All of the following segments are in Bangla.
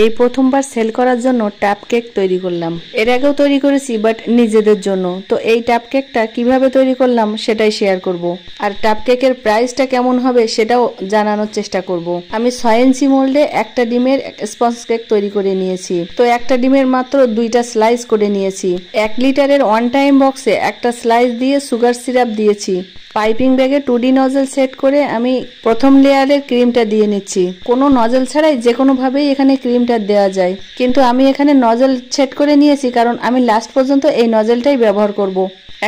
এই প্রথমবার সেল করার জন্য টাপ কেক তৈরি করলাম। এর আগেও তৈরি করেছি বাট নিজেদের জন্য। তো এই টাপ কেকটা কিভাবে তৈরি করলাম সেটাই শেয়ার করব। আর টাপ কেকের প্রাইসটা কেমন হবে সেটাও জানানোর চেষ্টা করব। আমি 6 ইঞ্চি মোল্ডে একটা ডিমের স্পঞ্জ কেক তৈরি করে নিয়েছি। তো একটা ডিমের মাত্র 2টা স্লাইস করে নিয়েছি। 1 লিটারের ওয়ান টাইম বক্সে একটা স্লাইস দিয়ে সুগার সিরাপ দিয়েছি। পাইপিং ব্যাগে 2D নজল সেট করে আমি প্রথম লেয়ারের ক্রিমটা দিয়ে নিচ্ছি। কোনো নজল ছাড়াই যে কোনোভাবেই এখানে ক্রিমটা দেওয়া যায়, কিন্তু আমি এখানে নজল সেট করে নিয়েছি কারণ আমি লাস্ট পর্যন্ত এই নজলটাই ব্যবহার করব।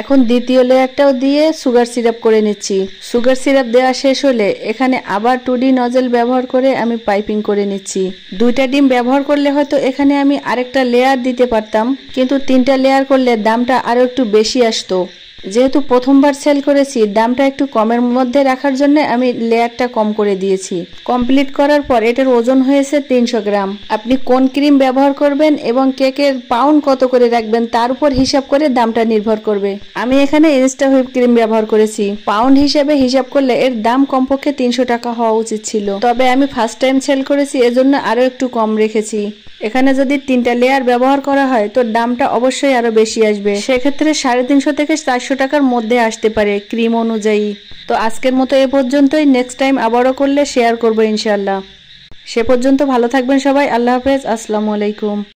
এখন দ্বিতীয় লেয়ারটাও দিয়ে সুগার সিরাপ করে নিচ্ছি। সুগার সিরাপ দেওয়া শেষ হলে এখানে আবার 2D নজল ব্যবহার করে আমি পাইপিং করে নিচ্ছি। 2টা ডিম ব্যবহার করলে হয়তো এখানে আমি আরেকটা লেয়ার দিতে পারতাম, কিন্তু 3টা লেয়ার করলে দামটা আরো একটু বেশি আসতো। যেহেতু প্রথমবার সেল করেছি, দামটা একটু কমের মধ্যে রাখার জন্য আমি লেয়ারটা কম করে দিয়েছি। কমপ্লিট করার পর এটার ওজন হয়েছে 300 গ্রাম। আপনি কোন ক্রিম ব্যবহার করবেন এবং কেকের পাউন্ড কত করে রাখবেন তার উপর হিসাব করে দামটা নির্ভর করবে। আমি এখানে ইনস্টা হুইপ ক্রিম ব্যবহার করেছি। পাউন্ড হিসাবে হিসাব করলে এর দাম কমপক্ষে 300 টাকা হওয়া উচিত ছিল, তবে আমি ফার্স্ট টাইম সেল করেছি এজন্য আরো একটু কম রেখেছি। এখানে যদি 3টা লেয়ার ব্যবহার করা হয় তো দামটা অবশ্যই আরো বেশি আসবে। সেক্ষেত্রে 350 থেকে 400 টাকার মধ্যে আসতে পারে ক্রিম অনুযায়ী। তো আজকের মতো এ পর্যন্তই। নেক্সট টাইম আবারও করলে শেয়ার করবো ইনশাআল্লাহ। সে পর্যন্ত ভালো থাকবেন সবাই। আল্লাহ হাফেজ। আসসালামু আলাইকুম।